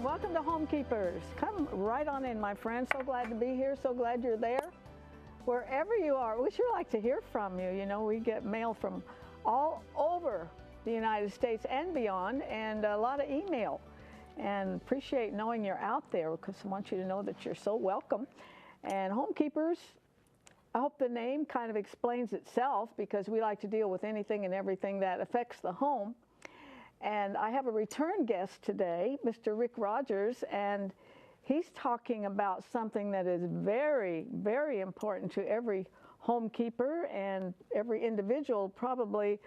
Welcome to Homekeepers. Come right on in, my friend. So glad to be here. So glad you're there. Wherever you are, we sure like to hear from you. You know, we get mail from all over the United States and beyond, and a lot of email. And appreciate knowing you're out there, because I want you to know that you're so welcome. And Homekeepers, I hope the name kind of explains itself, because we like to deal with anything and everything that affects the home. And I have a return guest today, Mr. Rick Rodgers, and he's talking about something that is very, very important to every homekeeper and every individual, probably,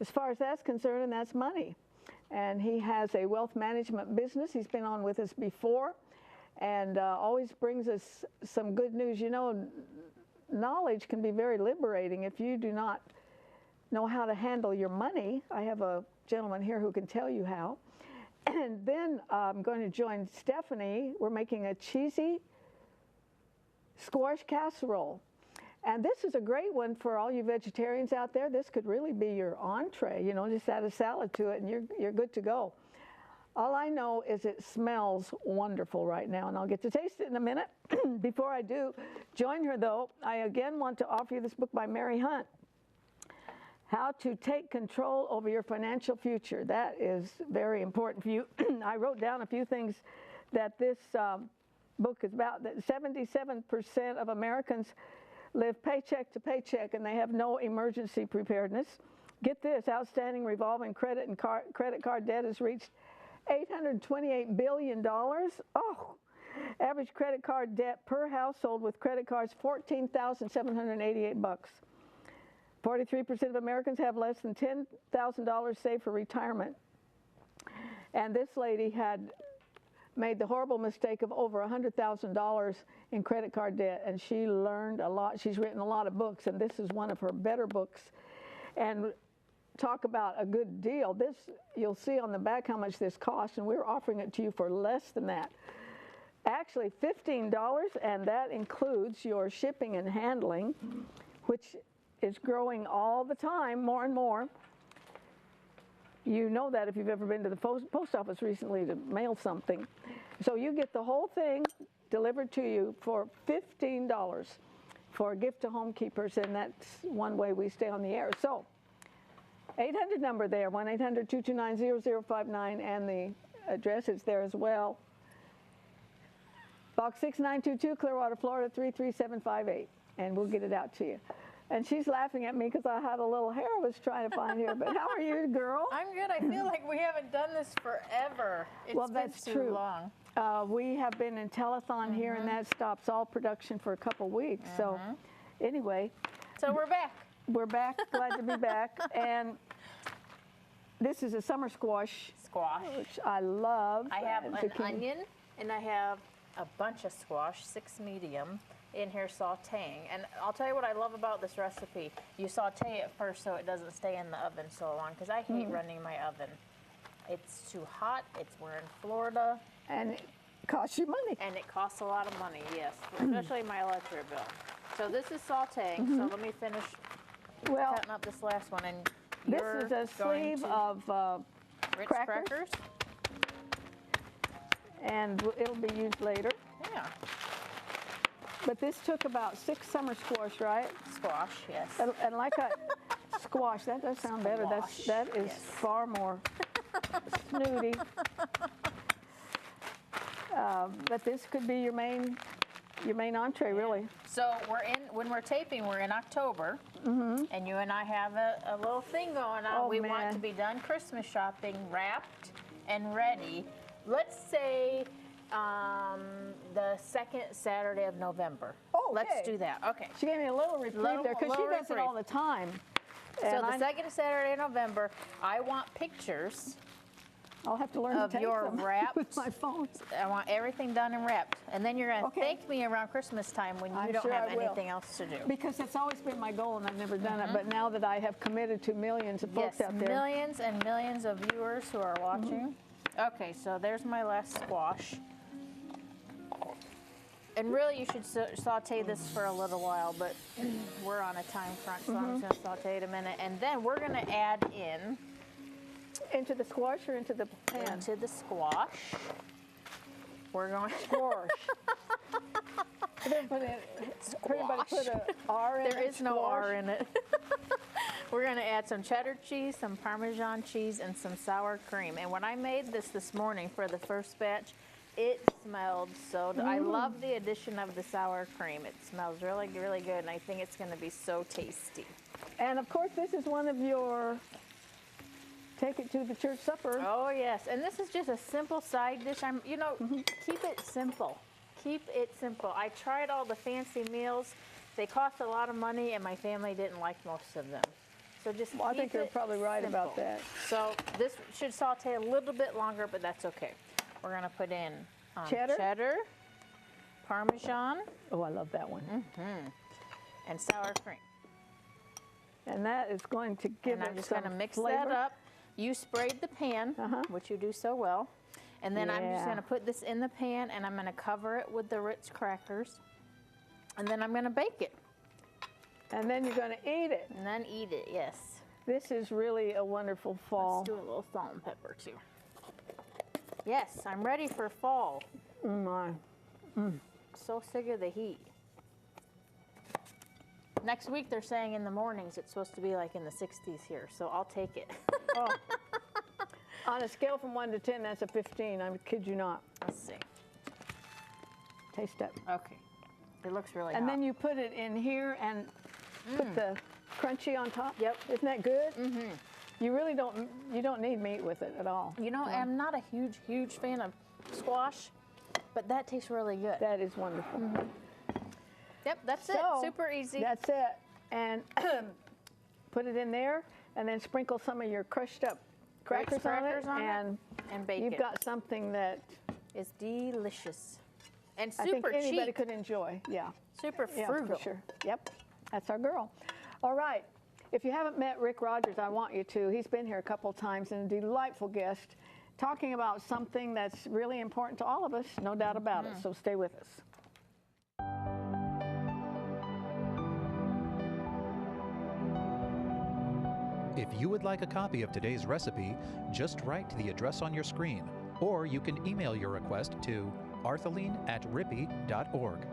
as far as that's concerned, and that's money. And he has a wealth management business. He's been on with us before, and always brings us some good news. You know, knowledge can be very liberating if you do not know how to handle your money. I have a gentleman here who can tell you how. And then I'm going to join Stephanie. We're making a cheesy squash casserole. And this is a great one for all you vegetarians out there. This could really be your entree, you know, just add a salad to it and you're good to go. All I know is it smells wonderful right now, and I'll get to taste it in a minute. Before I do join her, though, I again want to offer you this book by Mary Hunt, How to Take Control Over Your Financial Future. That is very important for you. I wrote down a few things that this book is about, that 77% of Americans live paycheck to paycheck and they have no emergency preparedness. Get this, outstanding revolving credit and credit card debt has reached $828 billion. Oh, average credit card debt per household with credit cards, $14,788. 43% of Americans have less than $10,000 saved for retirement. And this lady had made the horrible mistake of over $100,000 in credit card debt, and she learned a lot. She's written a lot of books, and this is one of her better books. And talk about a good deal. This, you'll see on the back how much this costs, and we're offering it to you for less than that. Actually, $15, and that includes your shipping and handling, which is growing all the time, more and more. You know that if you've ever been to the post office recently to mail something. So you get the whole thing delivered to you for $15 for a gift to Homekeepers, and that's one way we stay on the air. So 800 number there, 1-800-229-0059, and the address is there as well. Box 6922, Clearwater, Florida, 33758, and we'll get it out to you. And she's laughing at me because I had a little hair I was trying to find here. But how are you, girl? I'm good. I feel like we haven't done this forever. Well, that's been true. Too long. We have been in telethon here, and that stops all production for a couple weeks. So anyway. So we're back. We're back. Glad to be back. And this is a summer squash. Which I love. I have an onion, and I have a bunch of squash, 6 medium, in here sauteing. And I'll tell you what I love about this recipe. You saute it first so it doesn't stay in the oven so long, because I hate running my oven. It's too hot. We're in Florida. And it costs you money. And it costs a lot of money, yes, especially my electric bill. So this is sauteing, so let me finish cutting up this last one. And this is a sleeve of Ritz crackers. And it'll be used later. Yeah. But this took about 6 summer squash, right? Squash, yes. And like a squash, that does sound better. That is far more snooty. But this could be your main entree, really. So when we're taping, we're in October, and you and I have a little thing going on. Oh, we want to be done Christmas shopping, wrapped and ready. Let's say the 2nd Saturday of November. Oh, okay. Let's do that. Okay. She gave me a little reprieve there, because she does it all the time. So the 2nd Saturday of November, I want pictures. I'll have to learn to take your them wrapped with my phone. I want everything done and wrapped. And then you're going to thank me around Christmas time when you don't have anything else to do. Because that's always been my goal, and I've never done it. But now that I have committed to millions of folks out there. Millions and millions of viewers who are watching. Okay, so there's my last squash. And really, you should saute this for a little while, but we're on a time crunch, so I'm just going to saute it a minute. And then we're going to add in Into the squash or into the pan? Into the squash. we're going Squash. Everybody put an R in it. There is no squash. R in it. We're going to add some cheddar cheese, some Parmesan cheese, and some sour cream. And when I made this morning for the first batch, it smelled so I love the addition of the sour cream. It smells really, really good, and I think it's going to be so tasty. And of course, this is one of your take it to the church supper. Oh yes, and this is just a simple side dish. Keep it simple. Keep it simple. I tried all the fancy meals. They cost a lot of money, and my family didn't like most of them. So just I think you're probably right about that. So this should saute a little bit longer, but that's okay. We're going to put in cheddar, Parmesan. Oh, I love that one. And sour cream. And that is going to give and it I'm just some going to mix flavor. that up. You sprayed the pan, which you do so well. And then I'm just going to put this in the pan, and I'm going to cover it with the Ritz crackers. And then I'm going to bake it. And then you're going to eat it. And then eat it, yes. This is really a wonderful fall. Let's do a little salt and pepper, too. Yes, I'm ready for fall. My. So sick of the heat. Next week, they're saying in the mornings it's supposed to be like in the 60s here, so I'll take it. Oh. On a scale from 1 to 10, that's a 15. I kid you not. Let's see. Taste it. Okay. It looks really And hot. then you put it in here and put the crunchy on top. Yep. Isn't that good? You really don't need meat with it at all. You know, I'm not a huge fan of squash, but that tastes really good. That is wonderful. Yep, that's it. Super easy. That's it. And put it in there, and then sprinkle some of your crushed up crackers on it, and bake you've it. got something that It's delicious. And I super think anybody cheap. could enjoy. Yeah. Super Yeah, frugal. for sure. Yep. That's our girl. All right. If you haven't met Rick Rodgers, I want you to. He's been here a couple times and a delightful guest talking about something that's really important to all of us, no doubt about it. So stay with us. If you would like a copy of today's recipe, just write to the address on your screen, or you can email your request to arthelene@rippy.org.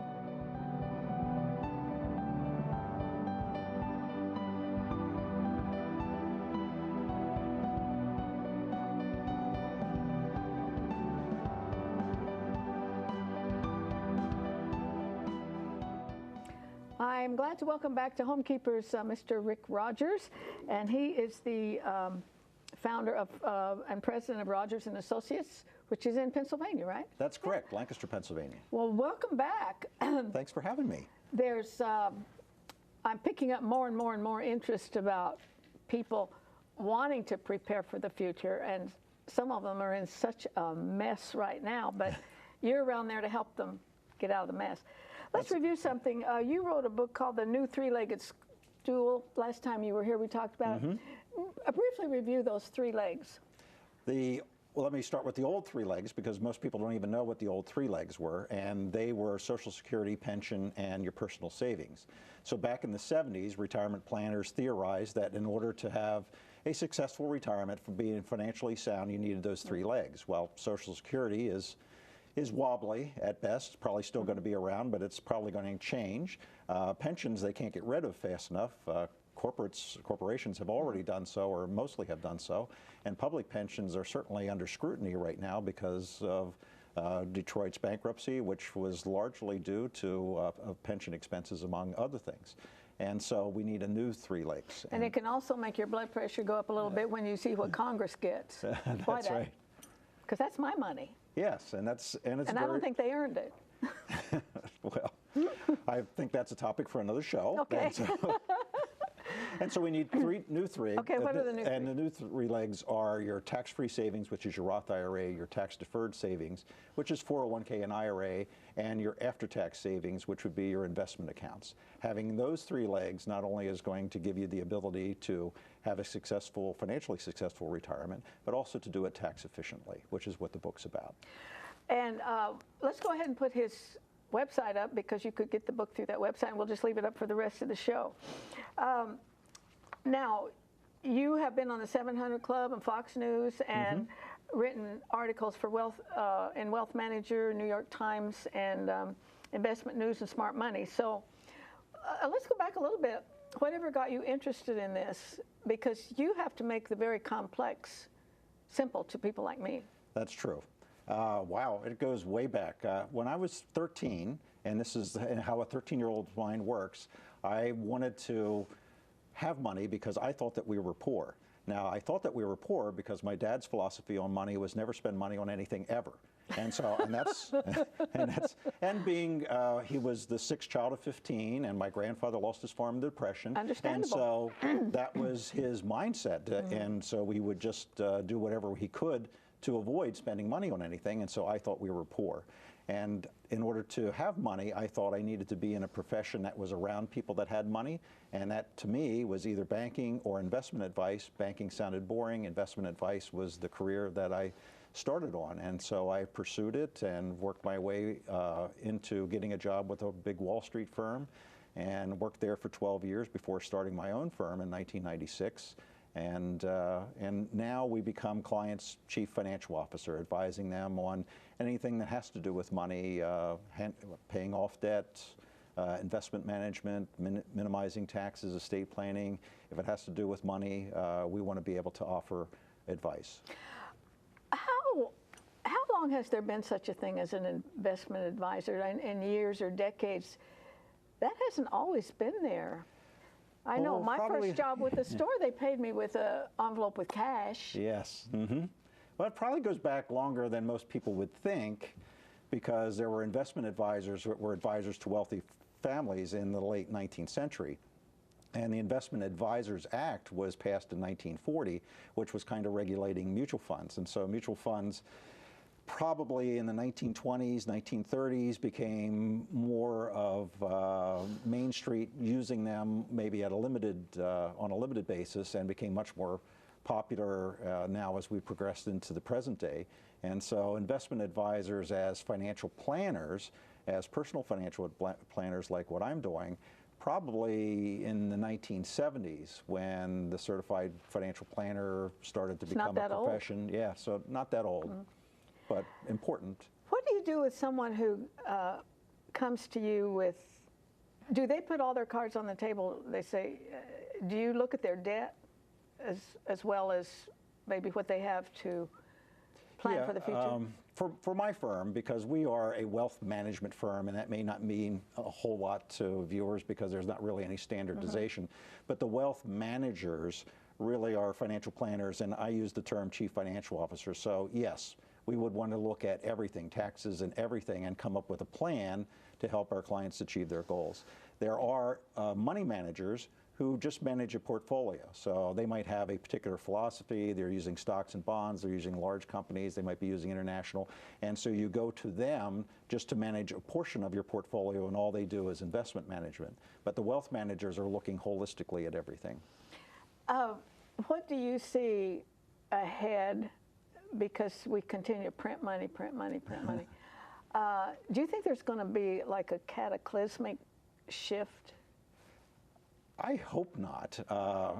I'm glad to welcome back to Homekeepers Mr. Rick Rodgers, and he is the founder of and president of Rodgers and Associates, which is in Pennsylvania, right? That's correct, Lancaster, Pennsylvania. Well, welcome back. Thanks for having me. There's, I'm picking up more and more interest about people wanting to prepare for the future, and some of them are in such a mess right now, but you're around there to help them get out of the mess. Let's review something. You wrote a book called The New Three-Legged Stool. Last time you were here, we talked about it. Briefly review those three legs. Well, let me start with the old three legs, because most people don't even know what the old three legs were, and they were Social Security, pension, and your personal savings. So back in the 70s, retirement planners theorized that in order to have a successful retirement, for being financially sound, you needed those three legs. Well, Social Security is wobbly at best, probably still going to be around, but it's probably going to change. Pensions, they can't get rid of fast enough. Corporations have already done so, or mostly have done so, and public pensions are certainly under scrutiny right now because of Detroit's bankruptcy, which was largely due to of pension expenses, among other things. And so we need a new three legs. And it can also make your blood pressure go up a little bit when you see what Congress gets. That's right. Because that's my money. Yes, and it's I don't think they earned it. Well, I think that's a topic for another show. Okay. And so we need new three. Okay, what are the new three? And the new three legs are your tax-free savings, which is your Roth IRA, your tax-deferred savings, which is 401k and IRA, and your after-tax savings, which would be your investment accounts. Having those three legs not only is going to give you the ability to have a financially successful retirement, but also to do it tax efficiently, which is what the book's about. And let's go ahead and put his website up, because you could get the book through that website, and we'll just leave it up for the rest of the show. Now, you have been on the 700 Club and Fox News, and written articles for in Wealth Manager, New York Times, and Investment News and Smart Money. So let's go back a little bit. Whatever got you interested in this? Because you have to make the very complex simple to people like me. That's true. Wow, it goes way back. When I was 13, and this is how a 13-year-old mind works, I wanted to have money because I thought that we were poor. Now, I thought that we were poor because my dad's philosophy on money was never spend money on anything ever. And so, and being, he was the sixth child of 15, and my grandfather lost his farm in the Depression. Understandable. And so that was his mindset. And so we would just do whatever he could to avoid spending money on anything. And so I thought we were poor. And in order to have money, I thought I needed to be in a profession that was around people that had money. And that, to me, was either banking or investment advice. Banking sounded boring. Investment advice was the career that I started on. And so I pursued it and worked my way into getting a job with a big Wall Street firm, and worked there for 12 years before starting my own firm in 1996. And now we become clients' chief financial officer, advising them on anything that has to do with money, paying off debt, investment management, minimizing taxes, estate planning. If it has to do with money, we want to be able to offer advice. How long has there been such a thing as an investment advisor? In years or decades? That hasn't always been there. I know my first job with the store, they paid me with an envelope with cash. Yes. Well, it probably goes back longer than most people would think, because there were investment advisors that were advisors to wealthy families in the late 19th century. And the Investment Advisors Act was passed in 1940, which was kind of regulating mutual funds. And so mutual funds probably in the 1920s, 1930s became more of Main Street using them maybe at a limited, on a limited basis, and became much more popular now as we progressed into the present day. And so investment advisors as financial planners, as personal financial planners like what I'm doing, probably in the 1970s when the certified financial planner started to become a profession. Old. Yeah, so not that old. But important. What do you do with someone who comes to you with, do they put all their cards on the table? They say, do you look at their debt as well as maybe what they have to plan for the future? For my firm, because we are a wealth management firm, and that may not mean a whole lot to viewers because there's not really any standardization, but the wealth managers really are financial planners, and I use the term chief financial officer. So yes, we would want to look at everything, taxes and everything, and come up with a plan to help our clients achieve their goals. There are money managers who just manage a portfolio. So they might have a particular philosophy, they're using stocks and bonds, they're using large companies, they might be using international, and so you go to them just to manage a portion of your portfolio, and all they do is investment management. But the wealth managers are looking holistically at everything. What do you see ahead? Because we continue to print money, print money, print money. Do you think there's going to be like a cataclysmic shift? I hope not.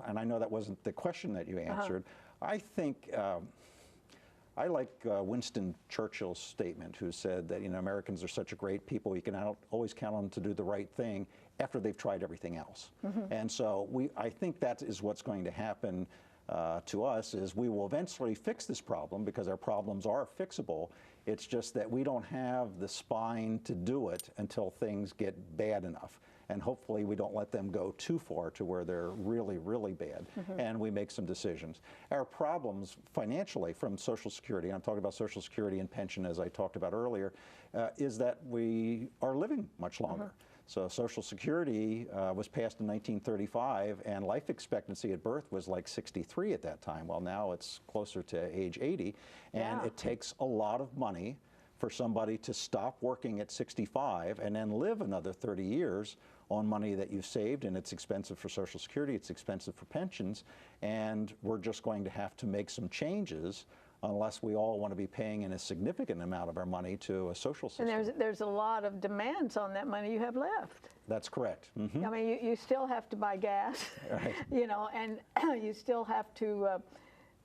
And I know that wasn't the question that you answered. I think, I like Winston Churchill's statement, who said that, you know, Americans are such a great people, you can always count on them to do the right thing after they've tried everything else. And so I think that is what's going to happen to us, is we will eventually fix this problem because our problems are fixable. It's just that we don't have the spine to do it until things get bad enough. And hopefully we don't let them go too far to where they're really, really bad, and we make some decisions. Our problems financially from Social Security, I'm talking about Social Security and pension as I talked about earlier, is that we are living much longer. So Social Security was passed in 1935, and life expectancy at birth was like 63 at that time. Well, now it's closer to age 80, and it takes a lot of money for somebody to stop working at 65 and then live another 30 years on money that you've saved, and it's expensive for Social Security, it's expensive for pensions, and we're just going to have to make some changes unless we all want to be paying in a significant amount of our money to a social system. And there's a lot of demands on that money you have left. That's correct. I mean, you still have to buy gas, you know, and you still have to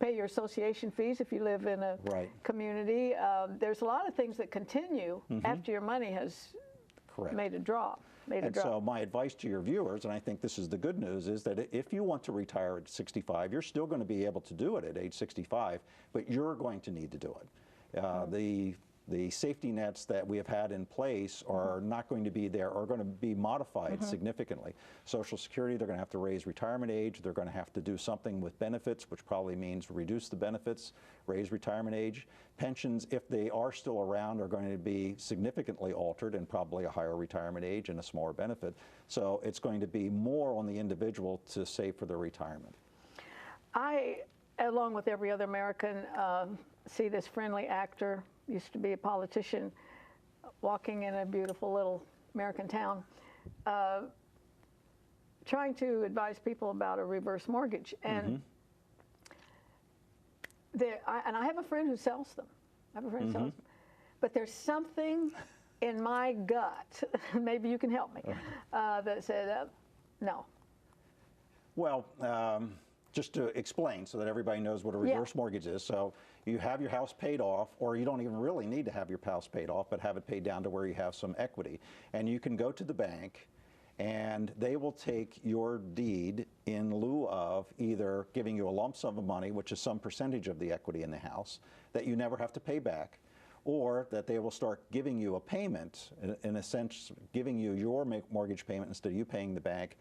pay your association fees if you live in a community. There's a lot of things that continue after your money has made a drop. So my advice to your viewers, and I think this is the good news, is that if you want to retire at 65, you're still going to be able to do it at age 65, but you're going to need to do it. The safety nets that we have had in place are not going to be there, are going to be modified significantly. Social Security, they're going to have to raise retirement age. They're going to have to do something with benefits, which probably means reduce the benefits, raise retirement age. Pensions, if they are still around, are going to be significantly altered and probably a higher retirement age and a smaller benefit. So it's going to be more on the individual to save for their retirement. I, along with every other American, see this friendly actor, used to be a politician, walking in a beautiful little American town, trying to advise people about a reverse mortgage. And I have a friend who sells them. But there's something in my gut, maybe you can help me, that said, no. Well, just to explain so that everybody knows what a reverse mortgage is. So you have your house paid off, or you don't even really need to have your house paid off, but have it paid down to where you have some equity. And you can go to the bank and they will take your deed in lieu of either giving you a lump sum of money, which is some percentage of the equity in the house that you never have to pay back, or that they will start giving you a payment, in a sense, giving you your mortgage payment instead of you paying the bank.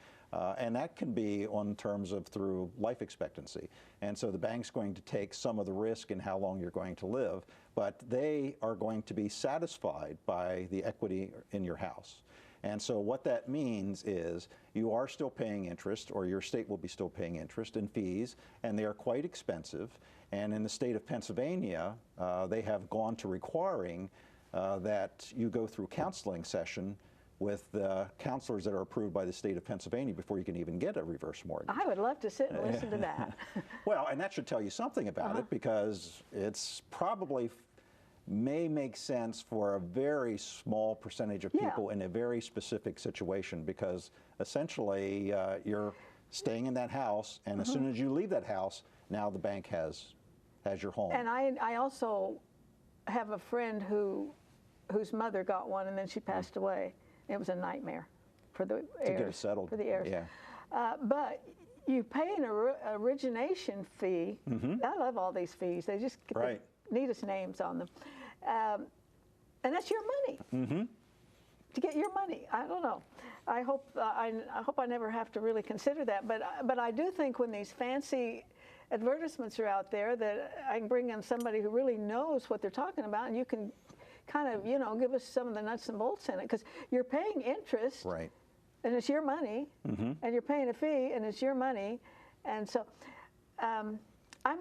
And that can be on terms of through life expectancy. And so the bank's going to take some of the risk in how long you're going to live, but they are going to be satisfied by the equity in your house. And so what that means is you are still paying interest, or your state will be still paying interest and fees, and they are quite expensive. And in the state of Pennsylvania, they have gone to requiring that you go through counseling session with the counselors that are approved by the state of Pennsylvania before you can even get a reverse mortgage. I would love to sit and listen to that. Well, and that should tell you something about it, because it's probably may make sense for a very small percentage of people in a very specific situation, because essentially you're staying in that house, and as soon as you leave that house, now the bank has your home. And I also have a friend whose mother got one, and then she passed away. It was a nightmare for the heirs. To get it settled. For the heirs. Yeah. But you pay an origination fee. I love all these fees. They just get the neatest names on them. And that's your money. To get your money. I don't know. I hope I never have to really consider that. But I do think when these fancy advertisements are out there, that I can bring in somebody who really knows what they're talking about, and you can kind of, give us some of the nuts and bolts in it, because you're paying interest, and it's your money, and you're paying a fee, and it's your money. And so I'm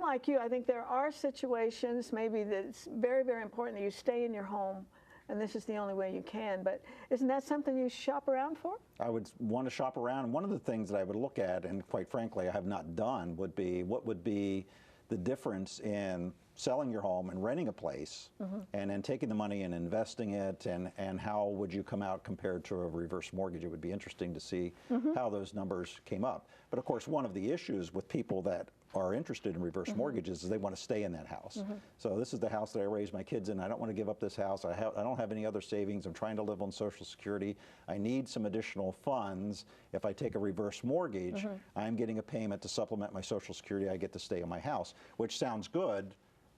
like you. I think there are situations maybe that it's very, very important that you stay in your home, and this is the only way you can. But isn't that something you shop around for? I would want to shop around. And one of the things that I would look at, and quite frankly I have not done, would be what would be the difference in selling your home and renting a place, and then taking the money and investing it, and how would you come out compared to a reverse mortgage? It would be interesting to see how those numbers came up. But of course, one of the issues with people that are interested in reverse mortgages is they want to stay in that house. So this is the house that I raised my kids in. I don't want to give up this house. I don't have any other savings. I'm trying to live on Social Security. I need some additional funds. If I take a reverse mortgage, I'm getting a payment to supplement my Social Security. I get to stay in my house, which sounds good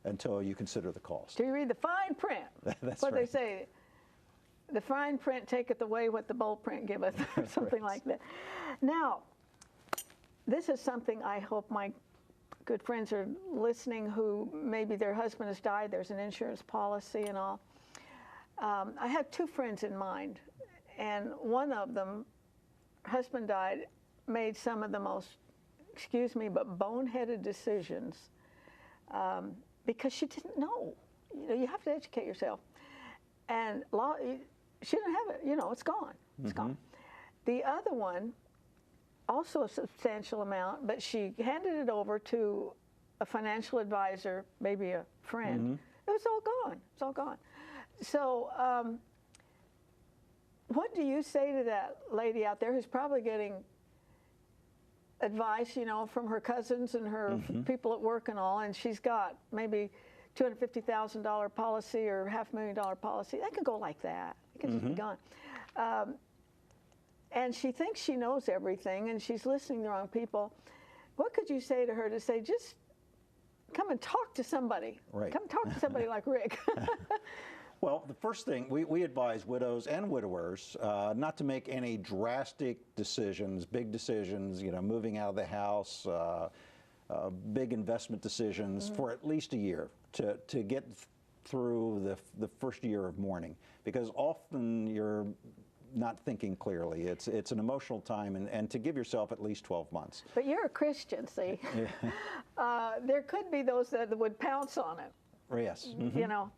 until you consider the cost. Do you read the fine print? That's what right. they say. The fine print taketh away what the bold print giveth, or something like that. Now, this is something I hope my good friends are listening who maybe their husband has died, there's an insurance policy and all. I have two friends in mind, and one of them, husband died, made some of the most, excuse me, but boneheaded decisions because she didn't know. You have to educate yourself. And she didn't have it, it's gone, it's gone. The other one, also a substantial amount, but she handed it over to a financial advisor, maybe a friend. It was all gone. It's all gone. So what do you say to that lady out there who's probably getting advice, you know, from her cousins and her people at work and all, and she's got maybe $250,000 policy or $500,000 policy. That could go like that. It can just be gone. And she thinks she knows everything, and she's listening to the wrong people. What could you say to her to say, just come and talk to somebody? Right. Come talk to somebody like Rick. Well, the first thing, we advise widows and widowers not to make any drastic decisions, big decisions, you know, moving out of the house, big investment decisions for at least a year to get through the first year of mourning, because often you're not thinking clearly. It's an emotional time, and to give yourself at least 12 months. But you're a Christian, see. There could be those that would pounce on it. Yes. You know,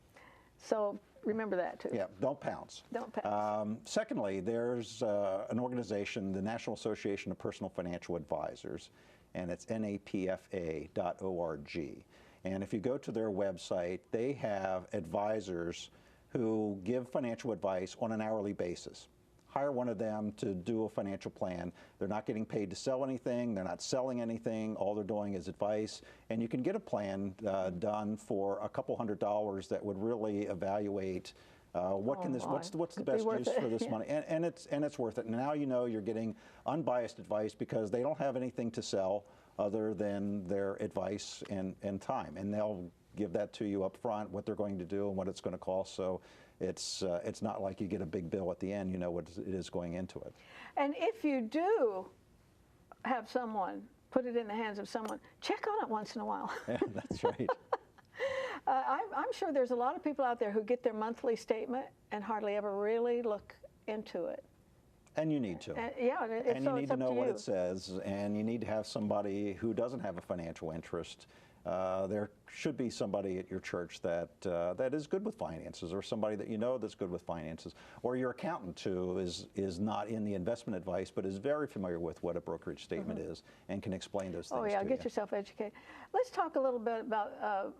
so remember that too. Yeah, don't pounce. Don't pounce. Secondly, there's an organization, the National Association of Personal Financial Advisors, and it's napfa.org. And if you go to their website, they have advisors who give financial advice on an hourly basis. Hire one of them to do a financial plan. They're not getting paid to sell anything. They're not selling anything. All they're doing is advice. And you can get a plan done for a couple $100s that would really evaluate what's the best use for this money, and it's worth it. And now you know you're getting unbiased advice because they don't have anything to sell other than their advice and time, and they'll give that to you up front, what they're going to do and what it's going to cost. So it's not like you get a big bill at the end. You know what it is going into it. And if you do have someone, put it in the hands of someone, check on it once in a while. Yeah, that's right. I'm sure there's a lot of people out there who get their monthly statement and hardly ever really look into it. And you need to. And you need to know what it says, and you need to have somebody who doesn't have a financial interest. There should be somebody at your church that is good with finances, or somebody that you know that's good with finances, or your accountant who is not in the investment advice but is very familiar with what a brokerage statement is and can explain those things Oh yeah, to get you. yourself educated. Let's talk a little bit about,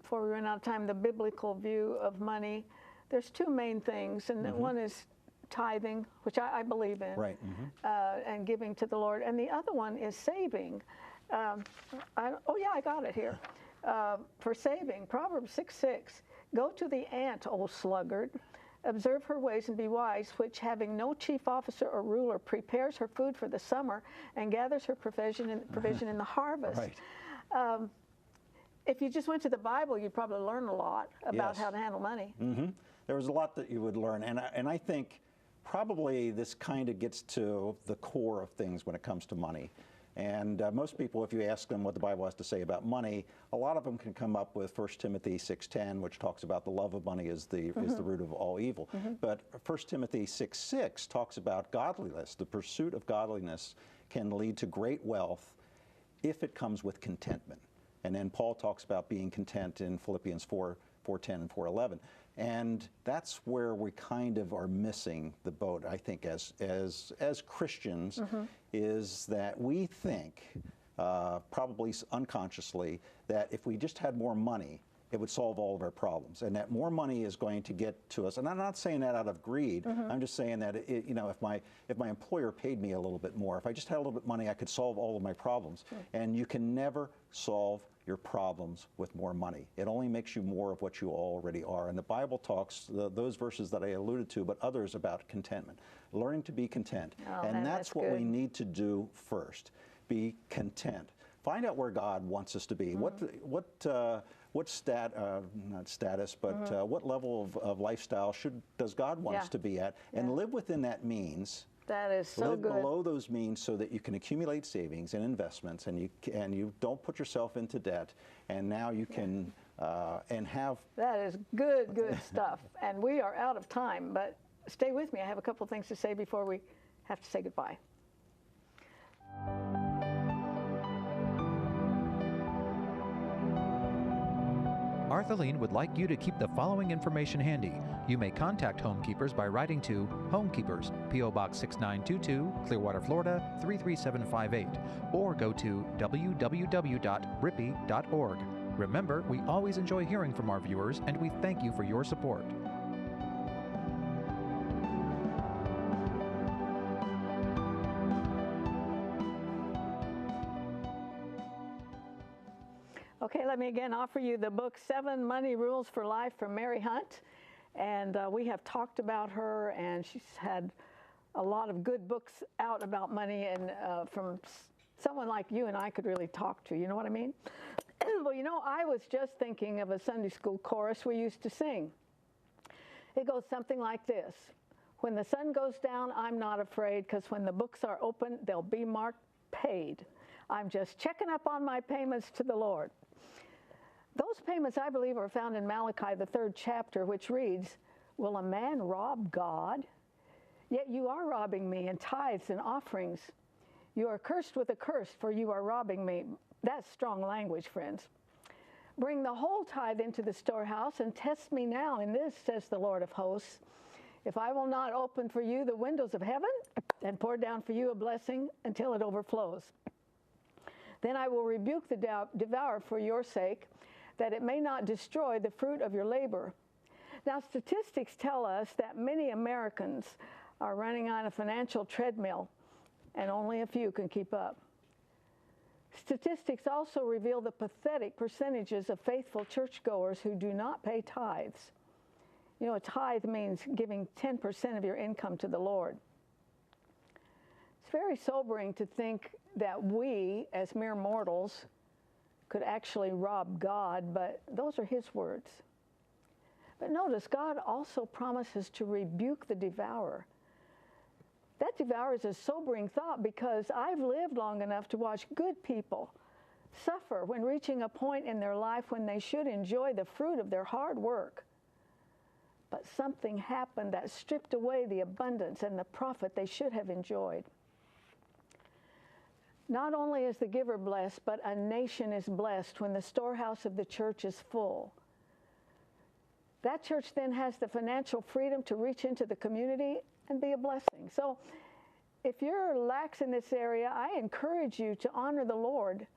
before we run out of time, the biblical view of money. There's two main things, and one is tithing, which I believe in, Right. and giving to the Lord, and the other one is saving. Oh yeah, I got it here. For saving, Proverbs 6:6, go to the ant, O sluggard, observe her ways and be wise, which having no chief officer or ruler prepares her food for the summer and gathers her provision in the harvest. Right. If you just went to the Bible, you'd probably learn a lot about Yes. how to handle money. There was a lot that you would learn, and I think probably this kind of gets to the core of things when it comes to money. And most people, if you ask them what the Bible has to say about money, a lot of them can come up with 1 Timothy 6:10, which talks about the love of money is the root of all evil. But 1 Timothy 6:6 talks about godliness. The pursuit of godliness can lead to great wealth if it comes with contentment. And then Paul talks about being content in Philippians 4:10 and 4:11. And that's where we kind of are missing the boat, I think, as Christians, is that we think, probably unconsciously, that if we just had more money, it would solve all of our problems, and that more money is going to get to us. And I'm not saying that out of greed. I'm just saying that you know, if my employer paid me a little bit more, if I just had a little bit of money, I could solve all of my problems. And you can never solve your problems with more money. It only makes you more of what you already are. And the Bible talks, those verses that I alluded to, but others, about contentment, learning to be content. And that's what we need to do first. Be content. Find out where God wants us to be. What what level of lifestyle does God want us to be at, and live within that means. That is so live good. below those means so that you can accumulate savings and investments, and you don't put yourself into debt, and now you can and have. That is good stuff. And we are out of time, but stay with me. I have a couple things to say before we have to say goodbye. Arthelene would like you to keep the following information handy. You may contact Homekeepers by writing to Homekeepers, P.O. Box 6922, Clearwater, Florida 33758, or go to www.rippy.org. Remember, we always enjoy hearing from our viewers, and we thank you for your support. Okay, let me again offer you the book 7 Money Rules for Life from Mary Hunt. And we have talked about her, and she's had a lot of good books out about money, and from someone like you and I could really talk to, you know what I mean? Well, you know, I was just thinking of a Sunday school chorus we used to sing. It goes something like this. When the sun goes down, I'm not afraid, because when the books are open, they'll be marked paid. I'm just checking up on my payments to the Lord. Those payments, I believe, are found in Malachi, the 3rd chapter, which reads, will a man rob God? Yet you are robbing me in tithes and offerings. You are cursed with a curse, for you are robbing me. That's strong language, friends. Bring the whole tithe into the storehouse and test me now in this, says the Lord of hosts. If I will not open for you the windows of heaven and pour down for you a blessing until it overflows. Then I will rebuke the devourer for your sake, that it may not destroy the fruit of your labor. Now, statistics tell us that many Americans are running on a financial treadmill, and only a few can keep up. Statistics also reveal the pathetic percentages of faithful churchgoers who do not pay tithes. You know, a tithe means giving 10% of your income to the Lord. It's very sobering to think that we, as mere mortals, could actually rob God, but those are his words. But notice, God also promises to rebuke the devourer. That devourer is a sobering thought, because I've lived long enough to watch good people suffer when reaching a point in their life when they should enjoy the fruit of their hard work. But something happened that stripped away the abundance and the profit they should have enjoyed. Not only is the giver blessed, but a nation is blessed when the storehouse of the church is full. That church then has the financial freedom to reach into the community and be a blessing. So if you're lax in this area, I encourage you to honor the Lord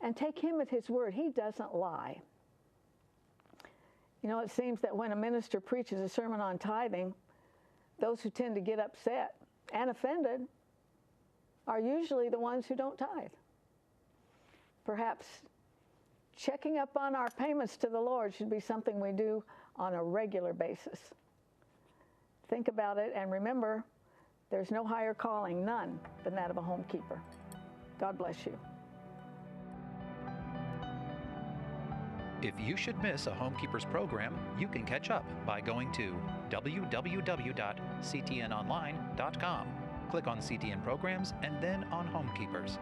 and take him at his word. He doesn't lie. You know, it seems that when a minister preaches a sermon on tithing, those who tend to get upset and offended are usually the ones who don't tithe. Perhaps checking up on our payments to the Lord should be something we do on a regular basis. Think about it, and remember, there's no higher calling, none, than that of a homekeeper. God bless you. If you should miss a Homekeepers program, you can catch up by going to www.ctnonline.com. Click on CTN Programs and then on Homekeepers.